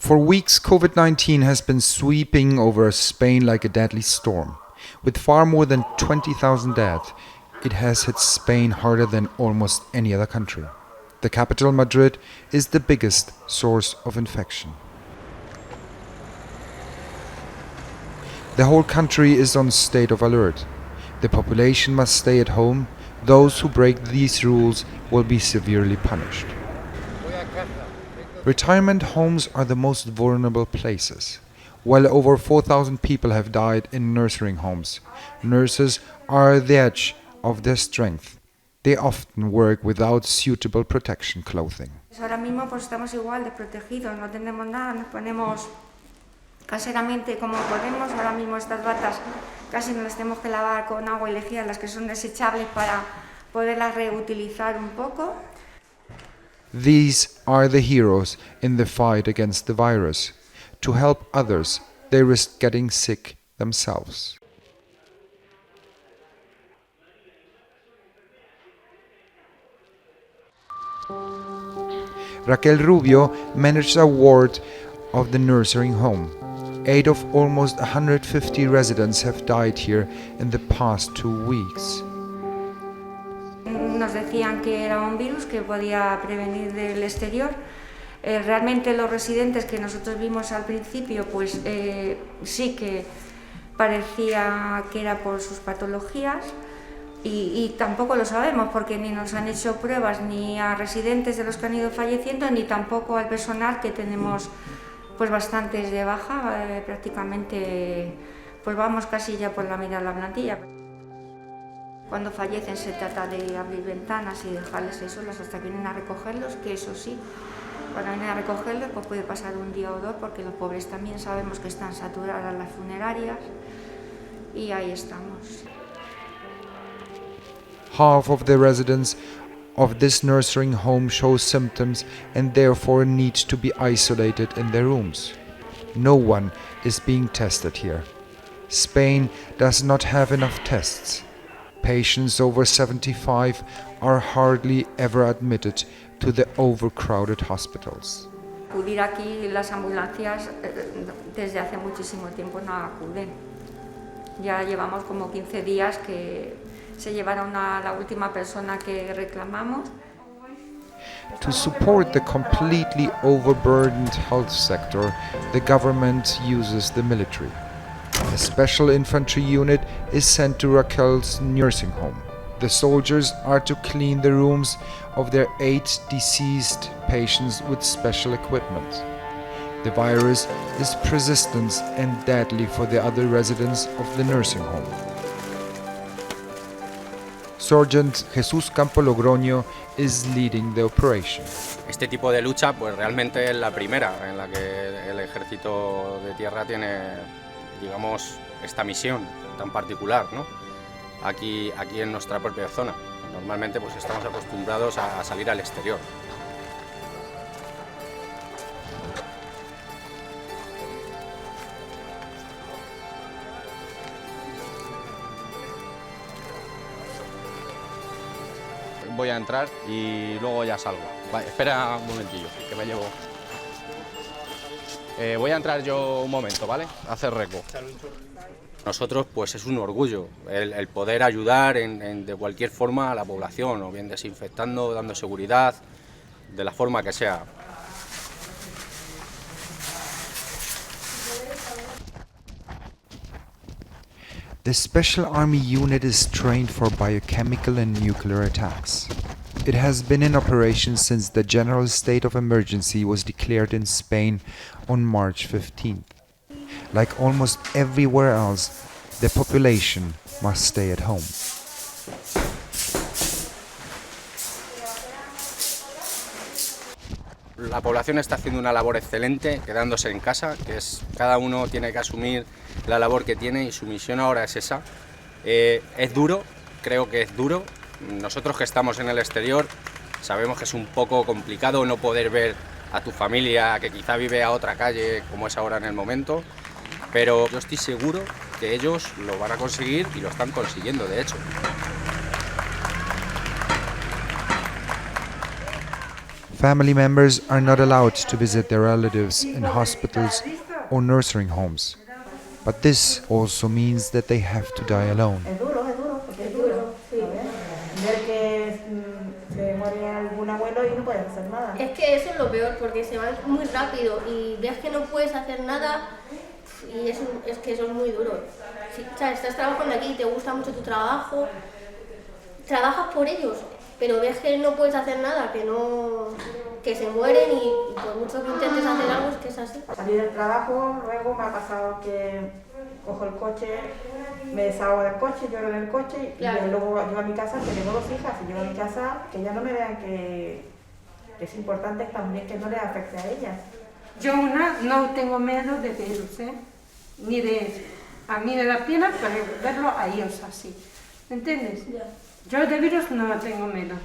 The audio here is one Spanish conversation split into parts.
For weeks, COVID-19 has been sweeping over Spain like a deadly storm. With far more than 20,000 dead, it has hit Spain harder than almost any other country. The capital, Madrid, is the biggest source of infection. The whole country is on state of alert. The population must stay at home. Those who break these rules will be severely punished. Retirement homes are the most vulnerable places. Well over 4,000 people have died in nursing homes. Nurses are the edge of their strength. They often work without suitable protection clothing. Ahora mismo pues estamos igual desprotegidos, no tenemos nada, nos ponemos caseramente como podemos. Ahora mismo estas batas casi nos las tenemos que lavar con agua y lejía, las que son desechables, para poderlas reutilizar un poco. These are the heroes in the fight against the virus. To help others, they risk getting sick themselves. Raquel Rubio manages a ward of the nursing home. 8 of almost 150 residents have died here in the past 2 weeks. Nos decían que era un virus que podía prevenir del exterior. Realmente los residentes que nosotros vimos al principio, pues sí que parecía que era por sus patologías. Y tampoco lo sabemos porque ni nos han hecho pruebas ni a residentes de los que han ido falleciendo, ni tampoco al personal, que tenemos pues bastantes de baja, prácticamente pues vamos casi ya por la mitad de la plantilla. Cuando fallecen se trata de abrir ventanas y dejarles ahí solos hasta que vienen a recogerlos, que eso sí, cuando vienen a recogerlos pues puede pasar un día o dos, porque los pobres también sabemos que están saturadas las funerarias, y ahí estamos. Half of the residents of this nursing home show symptoms and therefore need to be isolated in their rooms. No one is being tested here. Spain does not have enough tests. Patients over 75 are hardly ever admitted to the overcrowded hospitals. Acudir aquí, las ambulancias desde hace muchísimo tiempo no acuden. Ya llevamos como 15 días que se llevaron a la última persona que reclamamos. To support the completely overburdened health sector, the government uses the military. A special infantry unit is sent to Raquel's nursing home. The soldiers are to clean the rooms of their 8 deceased patients with special equipment. The virus is persistent and deadly for the other residents of the nursing home. Sergeant Jesús Campo Logroño is leading the operation. Este tipo de lucha pues realmente es la primera en la que el ejército de tierra tiene, digamos, esta misión tan particular, ¿no? Aquí en nuestra propia zona. Normalmente pues estamos acostumbrados a salir al exterior. Voy a entrar y luego ya salgo. Vale, espera un momentillo, que me llevo. Voy a entrar yo un momento, ¿vale? A hacer reco. Nosotros pues es un orgullo el poder ayudar de cualquier forma a la población, o bien desinfectando, dando seguridad, de la forma que sea. The Special Army Unit is trained for biochemical and nuclear attacks. It has been in operation since the general state of emergency was declared in Spain on March 15th. Like almost everywhere else, the population must stay at home. La población está haciendo una labor excelente, quedándose en casa, que es cada uno tiene que asumir la labor que tiene y su misión ahora es esa. Es duro, creo que es duro. Nosotros que estamos en el exterior sabemos que es un poco complicado no poder ver a tu familia, que quizá vive a otra calle como es ahora en el momento, pero yo estoy seguro que ellos lo van a conseguir y lo están consiguiendo, de hecho. Family members are not allowed to visit their relatives in hospitals or nursing homes. But this also means that they have to die alone. Es duro, porque es duro, sí. Ver que se muere algún abuelo y no puedes hacer nada. Es que eso es lo peor, porque se van muy rápido y ves que no puedes hacer nada y es que eso es muy duro. Si, o sea, estás trabajando aquí, te gusta mucho tu trabajo, trabajas por ellos, pero ves que no puedes hacer nada, que se mueren y por mucho que intentes hacer algo es que es así. Salí del trabajo, luego me ha pasado que cojo el coche, me deshago del coche, lloro en el coche Claro. y luego llego a mi casa, que tengo 2 hijas, y llego a mi casa, que ya no me vean que es importante también que no les afecte a ellas. Yo no tengo miedo de virus, ni a mí de la pena, pero verlo a ellos así, ¿me entiendes? Ya. Yo de virus no tengo miedo,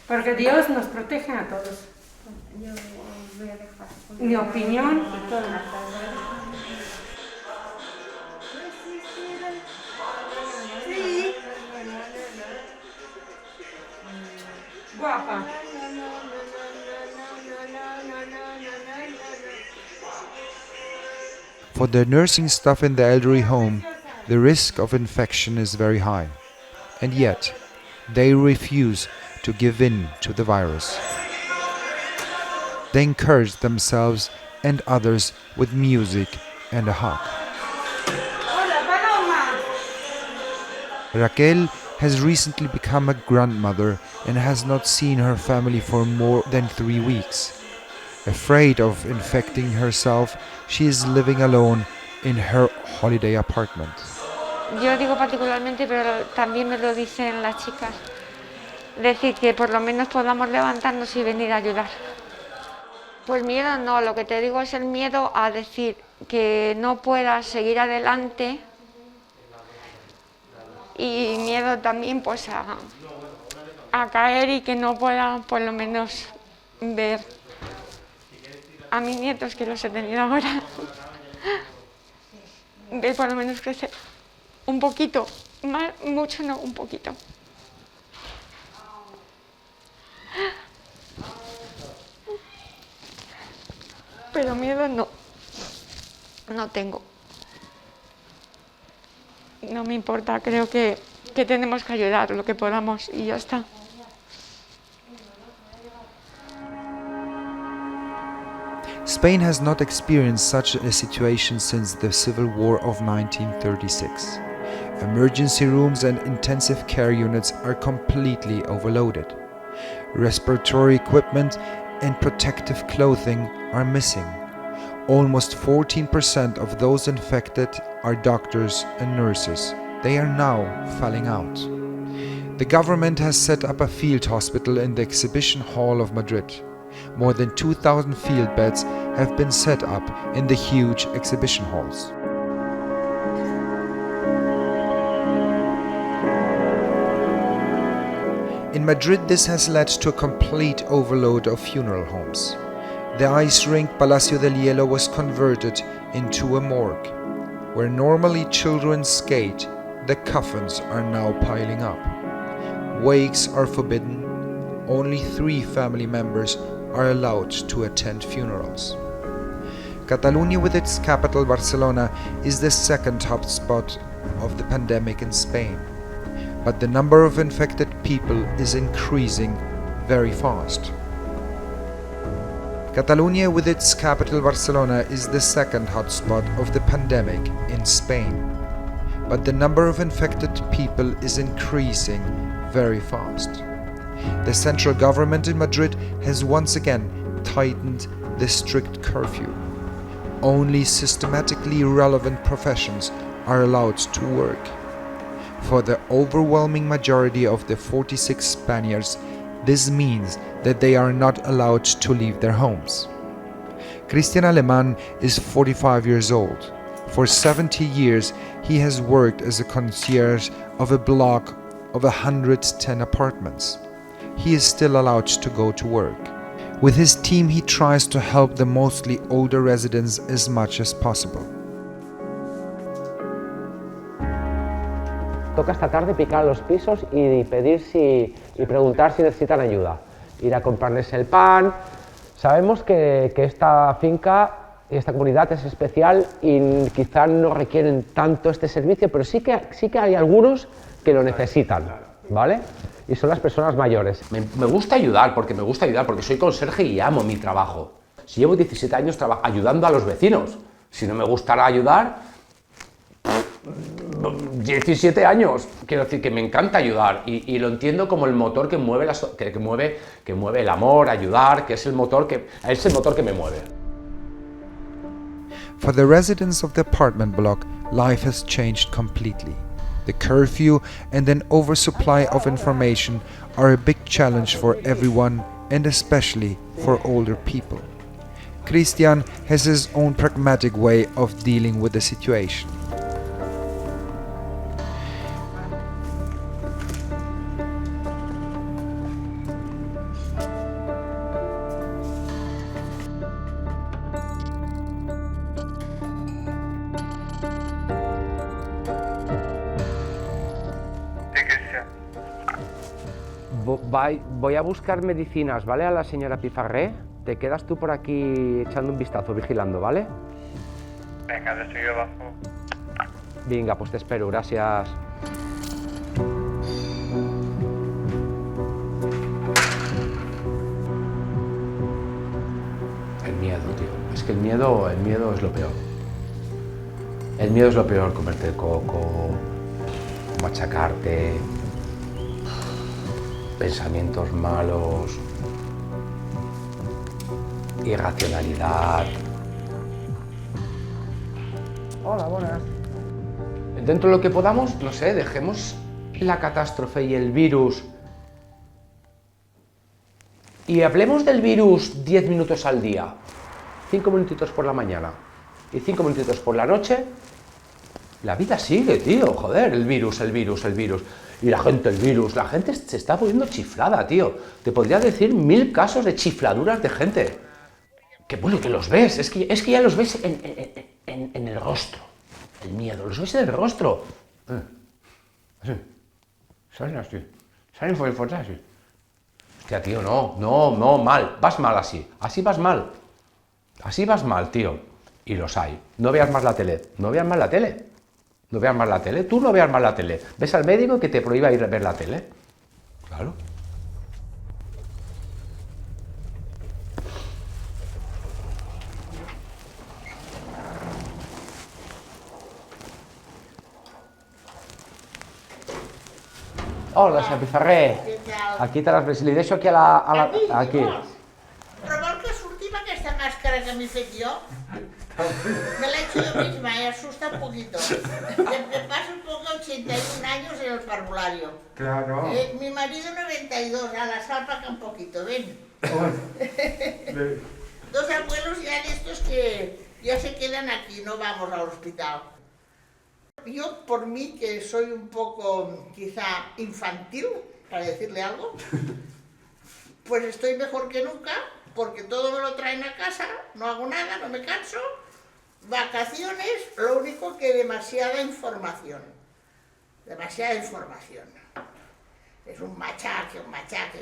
porque Dios nos protege a todos. Yo voy a dejar. Mi opinión, todo. Guapa. For the nursing staff in the elderly home, the risk of infection is very high. And yet, they refuse to give in to the virus. They encourage themselves and others with music and a hug. Raquel has recently become a grandmother and has not seen her family for more than 3 weeks. Afraid of infecting herself, she is living alone in her holiday apartment. Yo digo particularmente, pero también me lo dicen las chicas. Decir que por lo menos podamos levantarnos y venir a ayudar. Pues miedo no, lo que te digo es el miedo a decir que no puedas seguir adelante y miedo también pues a caer y que no pueda por lo menos ver a mis nietos, que los he tenido ahora, ver por lo menos crecer un poquito, más, mucho no, un poquito. Pero miedo no tengo. No me importa, creo que tenemos que ayudar lo que podamos y ya está. Spain has not experienced such a situation since the Civil War of 1936. Emergency rooms and intensive care units are completely overloaded. Respiratory equipment and protective clothing are missing. Almost 14% of those infected are doctors and nurses. They are now falling out. The government has set up a field hospital in the exhibition hall of Madrid. More than 2,000 field beds have been set up in the huge exhibition halls. In Madrid, this has led to a complete overload of funeral homes. The ice rink Palacio del Hielo was converted into a morgue. Where normally children skate, the coffins are now piling up. Wakes are forbidden. Only 3 family members are allowed to attend funerals. Catalonia, with its capital Barcelona, is the second hotspot of the pandemic in Spain. But the number of infected people is increasing very fast. Catalonia, with its capital Barcelona, is the second hotspot of the pandemic in Spain. But the number of infected people is increasing very fast. The central government in Madrid has once again tightened the strict curfew. Only systematically relevant professions are allowed to work. For the overwhelming majority of the 46 Spaniards, this means that they are not allowed to leave their homes. Christian Alemán is 45 years old. For 70 years, he has worked as a concierge of a block of 110 apartments. He is still allowed to go to work. With his team, he tries to help the mostly older residents as much as possible. Toca esta tarde picar los pisos y pedir y preguntar si necesitan ayuda. ir a comprarles el pan. Sabemos que esta finca y esta comunidad es especial y quizá no requieren tanto este servicio, pero sí que hay algunos que lo necesitan, ¿vale? Y son las personas mayores. Me gusta ayudar porque soy conserje y amo mi trabajo. Si llevo 17 años ayudando a los vecinos, si no me gustara ayudar, 17 años, quiero decir que me encanta ayudar y lo entiendo como el motor que mueve, que mueve el amor, ayudar, que es el motor que me mueve. For the residents of the apartment block, life has changed completely. The curfew and an oversupply of information are a big challenge for everyone and especially for older people. Christian has his own pragmatic way of dealing with the situation. Voy a buscar medicinas, ¿vale? A la señora Pifarré. Te quedas tú por aquí echando un vistazo, vigilando, ¿vale? Venga, de seguir abajo. Venga, pues te espero, gracias. El miedo, tío. Es que el miedo es lo peor. El miedo es lo peor, comerte el coco, machacarte, pensamientos malos, irracionalidad. Hola, buenas. Dentro de lo que podamos, no sé, dejemos la catástrofe y el virus y hablemos del virus 10 minutos al día, 5 minutitos por la mañana y 5 minutitos por la noche. La vida sigue, tío, joder, el virus. Y la gente se está poniendo chiflada, tío. Te podría decir 1000 casos de chifladuras de gente. Que bueno, que los ves, es que ya los ves en el rostro. El miedo, los ves en el rostro. Así. Salen así. Salen fuerte así. Hostia, tío, no, mal. Vas mal así. Así vas mal. Así vas mal, tío. Y los hay. No veas más la tele. No veas más la tele. No veas más la tele, tú no veas más la tele. Ves al médico que te prohíba ir a ver la tele. Claro. Hola, señor Pizarré. Aquí te les li deixo aquí a la... Aquí. Però vol que surti amb aquesta màscara que m'he fet jo? Me la he hecho yo misma y asusta un poquito. Me paso un poco 81 años en el parvulario. Claro. Mi marido 92, a la salpa que un poquito, ven. Dos abuelos ya de estos que ya se quedan aquí, no vamos al hospital. Yo, por mí, que soy un poco, quizá, infantil, para decirle algo, pues estoy mejor que nunca, porque todo me lo traen a casa, no hago nada, no me canso. Vacaciones, lo único que demasiada información. Demasiada información. Es un machaque.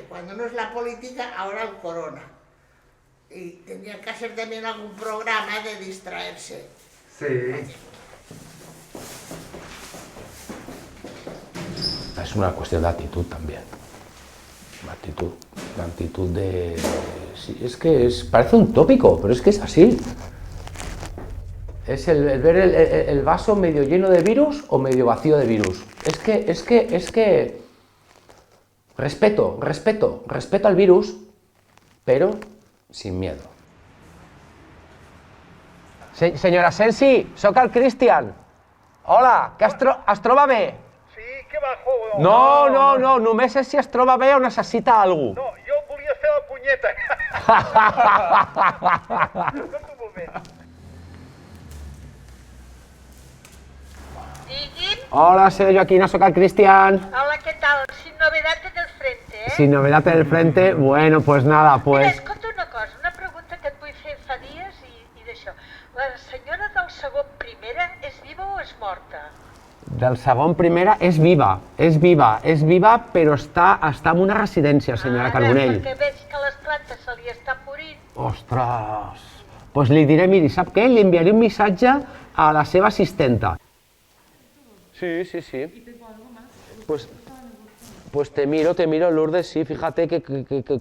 Cuando no es la política, ahora el corona. Y tendría que hacer también algún programa de distraerse. Sí. Es una cuestión de actitud también. La actitud de... Sí, es que parece un tópico, pero es que es así. Es el ver el vaso medio lleno de virus o medio vacío de virus. Es que... Respeto al virus, pero sin miedo. Senyora Sensi, sóc el Cristian. Hola, que es troba bé? Sí, què va, joder? No, només és si es troba bé o necessita alguna cosa. No, jo volia fer la punyeta. Escolta un moment. Digui'm. Hola, soy Joaquina, soy el Cristian. Hola, ¿qué tal? Sin novedad en el frente, eh? Sin novedad en el frente, bueno, pues nada, pues... Mira, escolta una cosa, una pregunta que et vull fer fa dies i d'això. La senyora del segon primera és viva o és morta? Del segon primera és viva, però està en una residència, senyora Carbonell. Perquè veig que i està morint. Ostres! Pues li diré, miri, sap què? Li enviaré un missatge a la seva assistenta. Sí, sí, sí. Pues te miro, Lourdes, sí, fíjate que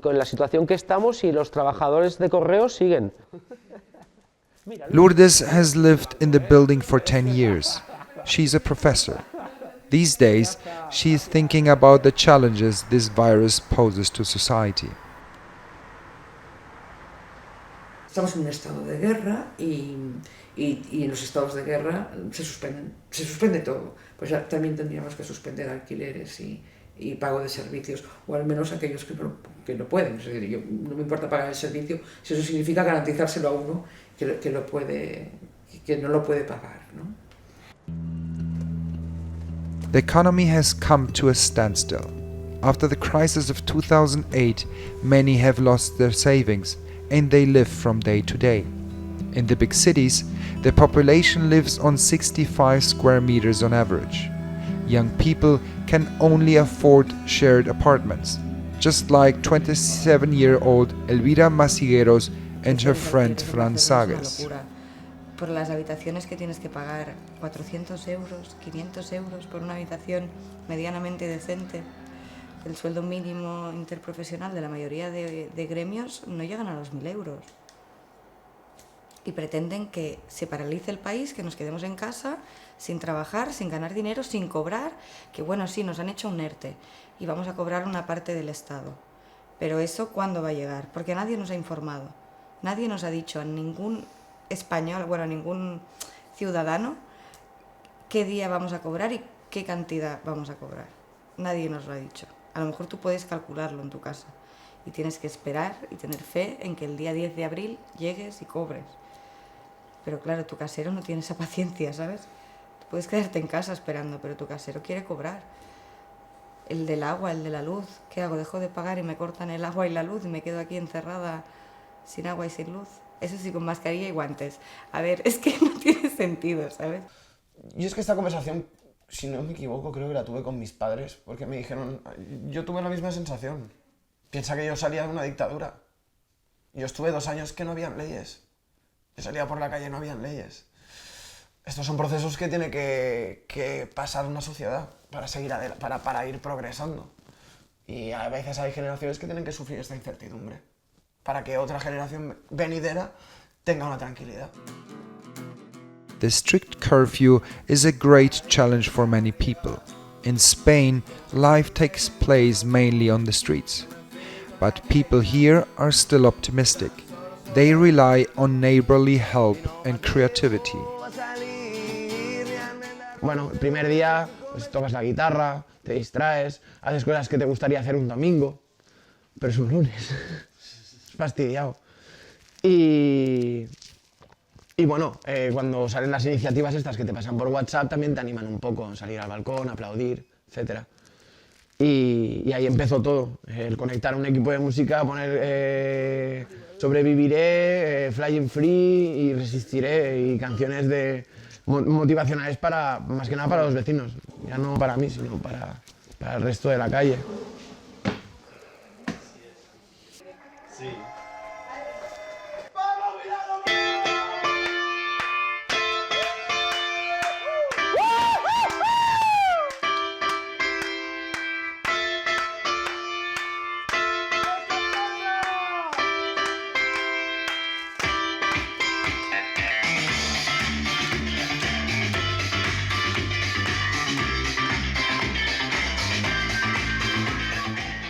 con la situación que estamos y los trabajadores de correos siguen. Lourdes has lived in the building for 10 years. She's a professor. These days, she is thinking about the challenges this virus poses to society. Estamos en un estado de guerra y en los estados de guerra se suspende todo. Pues ya también tendríamos que suspender alquileres y pago de servicios, o al menos aquellos que no pueden. Es decir, yo, no me importa pagar el servicio si eso significa garantizárselo a uno que no lo puede pagar, ¿no? The economy has come to a standstill. After the crisis of 2008, many have lost their savings and they live from day to day. In the big cities, the population lives on 65 square meters on average. Young people can only afford shared apartments, just like 27-year-old Elvira Masigueros and her friend Fran Sages. Por las habitaciones que tienes que pagar 400 euros, 500 euros por una habitación medianamente decente. El sueldo mínimo interprofesional de la mayoría de gremios no llegan a los 1.000 euros. Y pretenden que se paralice el país, que nos quedemos en casa sin trabajar, sin ganar dinero, sin cobrar, que bueno, sí, nos han hecho un ERTE y vamos a cobrar una parte del Estado. Pero eso, ¿cuándo va a llegar? Porque nadie nos ha informado. Nadie nos ha dicho a ningún español, bueno, a ningún ciudadano, qué día vamos a cobrar y qué cantidad vamos a cobrar. Nadie nos lo ha dicho. A lo mejor tú puedes calcularlo en tu casa y tienes que esperar y tener fe en que el día 10 de abril llegues y cobres. Pero claro, tu casero no tiene esa paciencia, ¿sabes? Tú puedes quedarte en casa esperando, pero tu casero quiere cobrar. El del agua, el de la luz, ¿qué hago? Dejo de pagar y me cortan el agua y la luz y me quedo aquí encerrada sin agua y sin luz. Eso sí, con mascarilla y guantes. A ver, es que no tiene sentido, ¿sabes? Yo es que esta conversación, si no me equivoco, creo que la tuve con mis padres, porque me dijeron, yo tuve la misma sensación. Piensa que yo salía de una dictadura. Yo estuve 2 años que no habían leyes. Yo salía por la calle y no habían leyes. Estos son procesos que tiene que pasar una sociedad para seguir para ir progresando. Y a veces hay generaciones que tienen que sufrir esta incertidumbre para que otra generación venidera tenga una tranquilidad. The strict curfew is a great challenge for many people. In Spain, life takes place mainly on the streets. But people here are still optimistic. They rely on neighborly help and creativity. Bueno, el primer día pues tocas la guitarra, te distraes, haces cosas que te gustaría hacer un domingo, pero es un lunes. Es fastidiado. Y bueno, cuando salen las iniciativas estas que te pasan por WhatsApp también te animan un poco a salir al balcón, aplaudir, etc. Y ahí empezó todo, el conectar un equipo de música, poner Sobreviviré, Flying Free y Resistiré, y canciones motivacionales más que nada para los vecinos, ya no para mí, sino para el resto de la calle. Sí.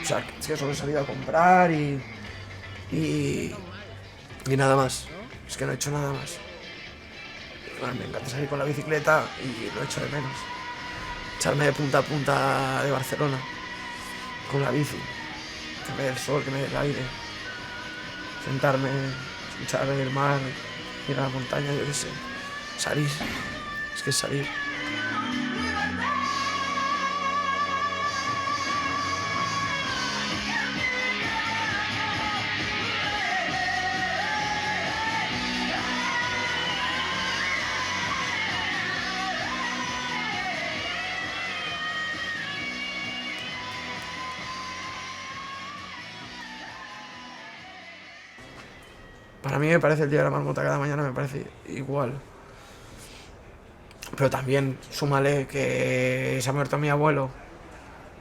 O sea, es que solo he salido a comprar y nada más. Es que no he hecho nada más. Bueno, me encanta salir con la bicicleta y lo echo de menos. Echarme de punta a punta de Barcelona con la bici. Que me dé el sol, que me dé el aire. Sentarme, escuchar el mar, ir a la montaña, yo qué sé. Salir. Es que es salir. Para mí me parece el día de la marmota cada mañana, me parece igual. Pero también súmale que se ha muerto mi abuelo,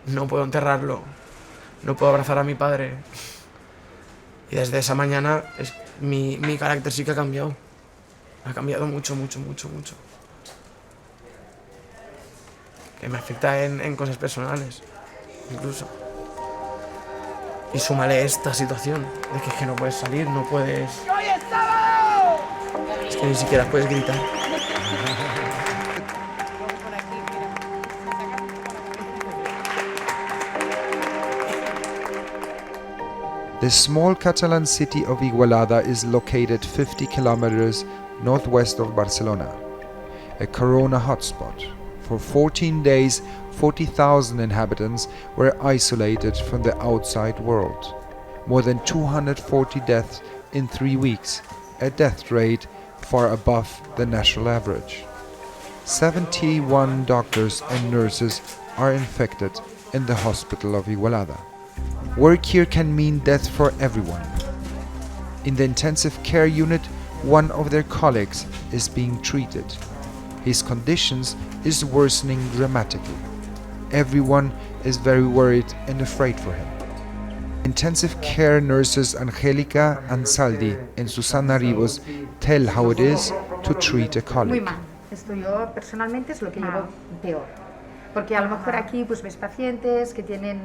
no puedo enterrarlo, no puedo abrazar a mi padre. Y desde esa mañana mi carácter sí que ha cambiado. Ha cambiado mucho, mucho, mucho, mucho. Que me afecta en cosas personales, incluso. Y súmale esta situación, de que no puedes salir, no puedes... Es que ni siquiera puedes gritar. The small Catalan city of Igualada is located 50 kilometers northwest of Barcelona, a corona hotspot. For 14 days, 40,000 inhabitants were isolated from the outside world. More than 240 deaths in 3 weeks, a death rate far above the national average. 71 doctors and nurses are infected in the hospital of Igualada. Work here can mean death for everyone. In the intensive care unit, one of their colleagues is being treated. His conditions is worsening dramatically. Everyone is very worried and afraid for him. Intensive care nurses Angélica Ansaldi and Susana Ribos tell how it is to treat a Muy colleague. mal. Esto yo personalmente es lo que llevo peor. Porque a lo mejor aquí pues ves pacientes que tienen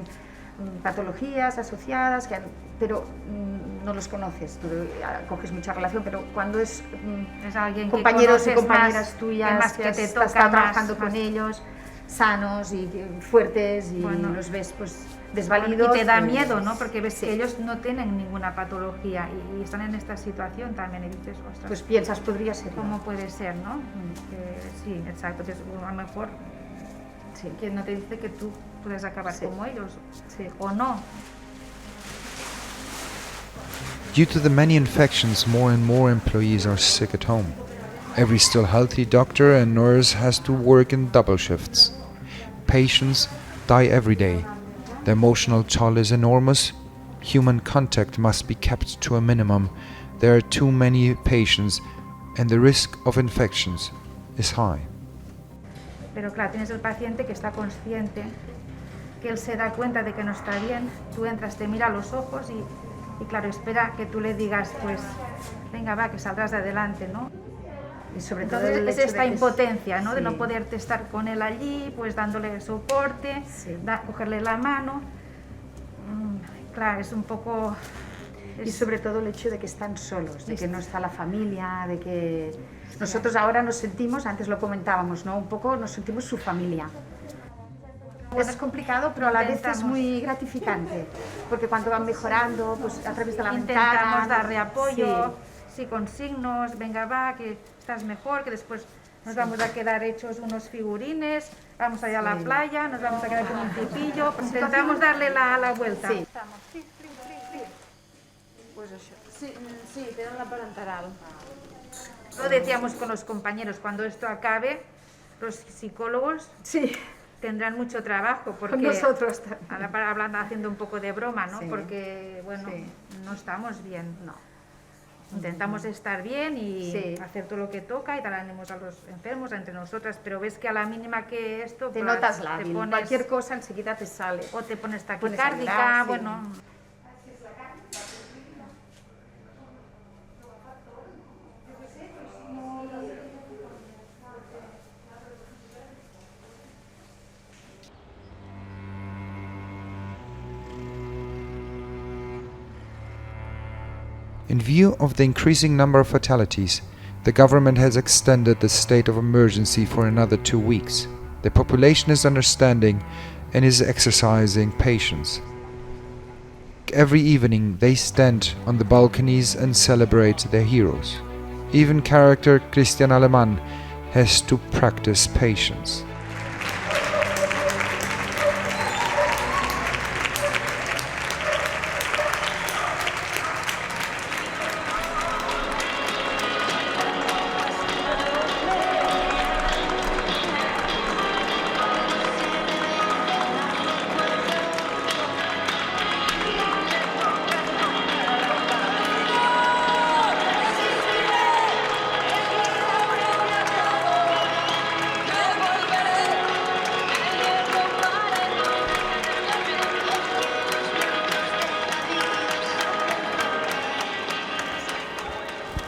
patologías asociadas, pero no los conoces, tú coges mucha relación, pero cuando es alguien que compañeros y conoces compañeras más, tuyas que que te has toca estado más, trabajando con ellos, sanos y fuertes, y los ves pues desvalidos. Y te da pues, miedo, ¿no? Porque ves sí. que ellos no tienen ninguna patología y están en esta situación también y dices, ostras, Pues piensas, podría ser. ¿cómo puede ser, no? Sí, exacto, que a lo mejor que no te dice que tú puedes acabar como ellos, o no. Due to the many infections, more and more employees are sick at home. Every still healthy doctor and nurse has to work in double shifts. Patients die every day. The emotional toll is enormous. Human contact must be kept to a minimum. There are too many patients and the risk of infections is high. Pero claro, tienes el paciente que está consciente, que él se da cuenta de que no está bien, tú entras, te mira a los ojos y claro, espera que tú le digas, pues, venga, va, que saldrás de adelante, ¿no? Y sobre todo entonces es esta impotencia, ¿no? Sí. De no poderte estar con él allí, pues dándole soporte, cogerle la mano. Claro, es un poco... Y sobre todo el hecho de que están solos, de que no está la familia, de que nosotros ahora nos sentimos, antes lo comentábamos, ¿no? Un poco nos sentimos su familia. Es complicado, pero a la vez es muy gratificante, porque cuando van mejorando, pues a través de la Intentamos ventana, darle apoyo, sí, con signos, venga va, que estás mejor, que después nos vamos a quedar hechos unos figurines, vamos a ir a la playa, nos vamos a quedar con un tipillo, intentamos darle la vuelta. Sí. Pues eso. Sí, tenen la parenteral. Lo decíamos con los compañeros, cuando esto acabe, los psicólogos tendrán mucho trabajo, porque con nosotros hablando, haciendo un poco de broma, ¿no? Sí. Porque, bueno, no estamos bien, no. Intentamos estar bien y hacer todo lo que toca y dar ánimos a los enfermos, entre nosotras, pero ves que a la mínima que esto... te pues, notas lábil, te pones, cualquier cosa enseguida te sale. O te pones Pones taquicárdica, a llorar, bueno... In view of the increasing number of fatalities, the government has extended the state of emergency for another 2 weeks. The population is understanding and is exercising patience. Every evening they stand on the balconies and celebrate their heroes. Even character Christian Alemann has to practice patience.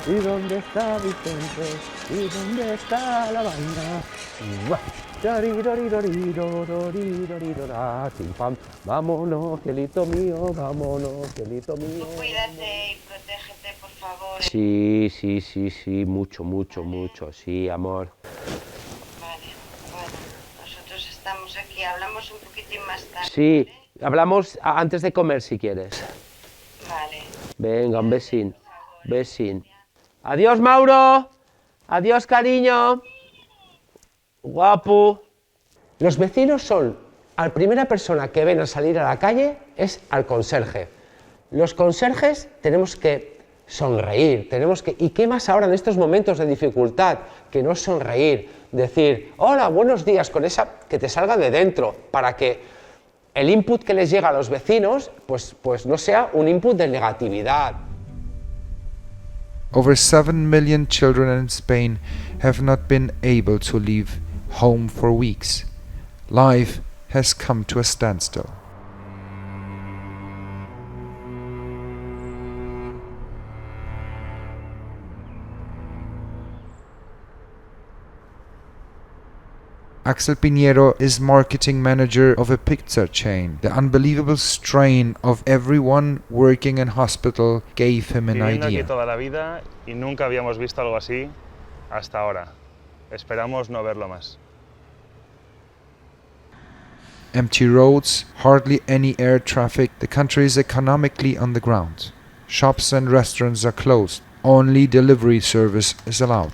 ¿Y dónde está Vicente? ¿Y dónde está la banda? Vámonos, cielito mío, vámonos, cielito mío. Cuídate y protégete, por favor. Sí, mucho, sí, amor. Vale, bueno, nosotros estamos aquí, hablamos un poquitín más tarde. Sí, hablamos antes de comer si quieres. Vale. Venga, un besín. Adiós, Mauro. Adiós, cariño. Guapo. Los vecinos son, la primera persona que ven al salir a la calle es al conserje. Los conserjes tenemos que sonreír, ¿y qué más ahora en estos momentos de dificultad que no sonreír? Decir, hola, buenos días, con esa que te salga de dentro, para que el input que les llega a los vecinos, pues no sea un input de negatividad. Over 7 million children in Spain have not been able to leave home for weeks. Life has come to a standstill. Axel Piñero is marketing manager of a pizza chain. The unbelievable strain of everyone working in hospital gave him an Viviendo idea. aquí toda la vida y nunca habíamos visto algo así hasta ahora. Esperamos no verlo más. Empty roads, hardly any air traffic, the country is economically on the ground. Shops and restaurants are closed. Only delivery service is allowed.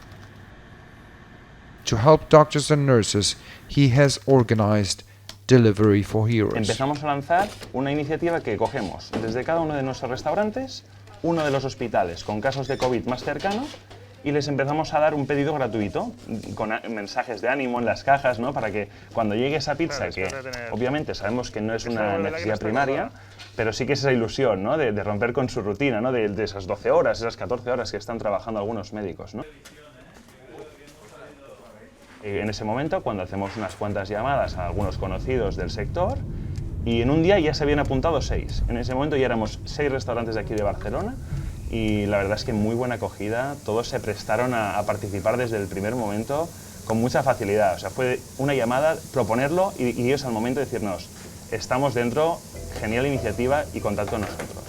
To help doctors and nurses, he has organized Delivery for Heroes. Empezamos a lanzar una iniciativa que cogemos desde cada uno de nuestros restaurantes, uno de los hospitales con casos de COVID más cercanos, y les empezamos a dar un pedido gratuito con mensajes de ánimo en las cajas, ¿no? Para que cuando llegue esa pizza, que obviamente sabemos que no es una necesidad primaria, pero sí que es esa ilusión, ¿no? de romper con su rutina, ¿no? de esas 12 horas, esas 14 horas que están trabajando algunos médicos, ¿no? En ese momento, cuando hacemos unas cuantas llamadas a algunos conocidos del sector, y en un día ya se habían apuntado 6. En ese momento ya éramos 6 restaurantes de aquí de Barcelona, y la verdad es que muy buena acogida, todos se prestaron a participar desde el primer momento con mucha facilidad. O sea, fue una llamada, proponerlo y ellos al momento decirnos, estamos dentro, genial iniciativa y contad con nosotros.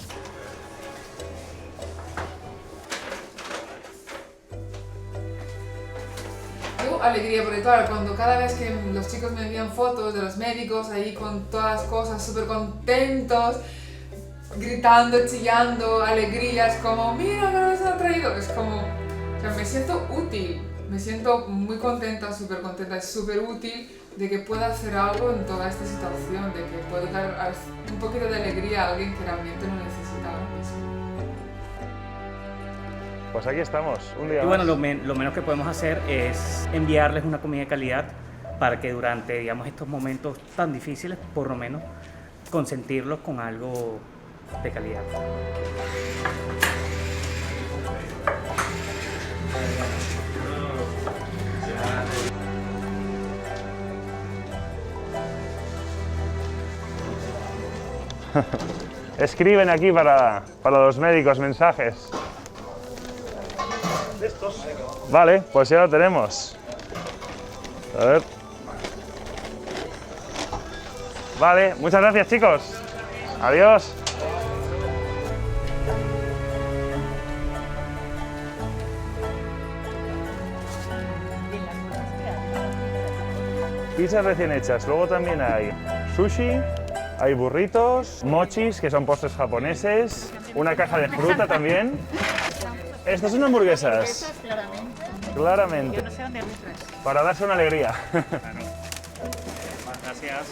Alegría, porque claro, cuando cada vez que los chicos me envían fotos de los médicos ahí con todas las cosas súper contentos, gritando, chillando, alegrías, como mira que nos han traído, es como, o sea, me siento útil, me siento muy contenta, súper contenta, es súper útil de que pueda hacer algo en toda esta situación, de que puedo dar un poquito de alegría a alguien que realmente lo necesita ahora mismo. Pues aquí estamos, un día y bueno, más. lo menos que podemos hacer es enviarles una comida de calidad para que durante, digamos, estos momentos tan difíciles, por lo menos, consentirlos con algo de calidad. Escriben aquí para los médicos mensajes. Vale, pues ya lo tenemos. A ver. Vale, muchas gracias, chicos. Adiós. Pizzas recién hechas. Luego también hay sushi, hay burritos, mochis, que son postres japoneses, una caja de fruta también. Estas son hamburguesas. Claramente. Yo no sé dónde hay otras. Para darse una alegría. Gracias.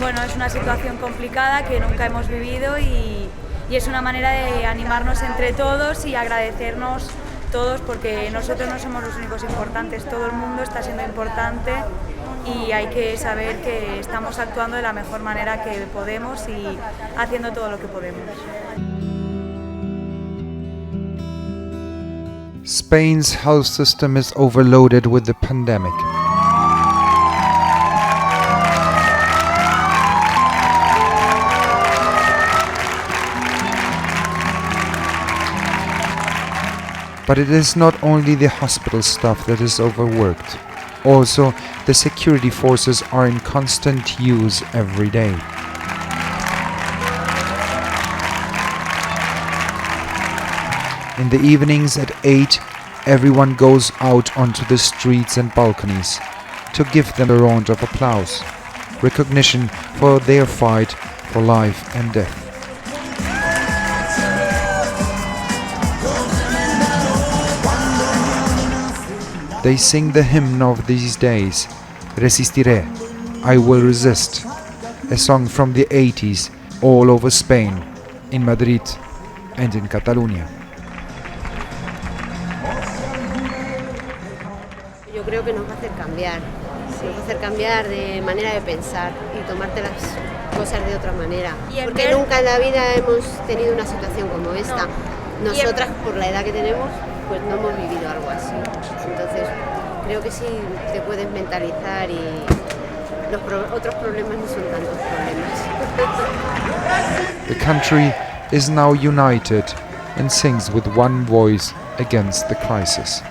Bueno, es una situación complicada que nunca hemos vivido y es una manera de animarnos entre todos y agradecernos todos, porque nosotros no somos los únicos importantes, todo el mundo está siendo importante y hay que saber que estamos actuando de la mejor manera que podemos y haciendo todo lo que podemos. Spain's health system is overloaded with the pandemic. But it is not only the hospital staff that is overworked. Also, the security forces are in constant use every day. In the evenings at 8, everyone goes out onto the streets and balconies to give them a round of applause, recognition for their fight for life and death. They sing the hymn of these days, Resistiré, I will resist, a song from the 80s all over Spain, in Madrid and in Catalonia. Yo creo que nos va a hacer cambiar, nos va a hacer cambiar de manera de pensar y tomarte las cosas de otra manera. Porque nunca en la vida hemos tenido una situación como esta. Nosotras, por la edad que tenemos, pues no hemos vivido algo así. Entonces, creo que sí te puedes mentalizar y los otros problemas no son tantos problemas. The country is now united and sings with one voice against the crisis.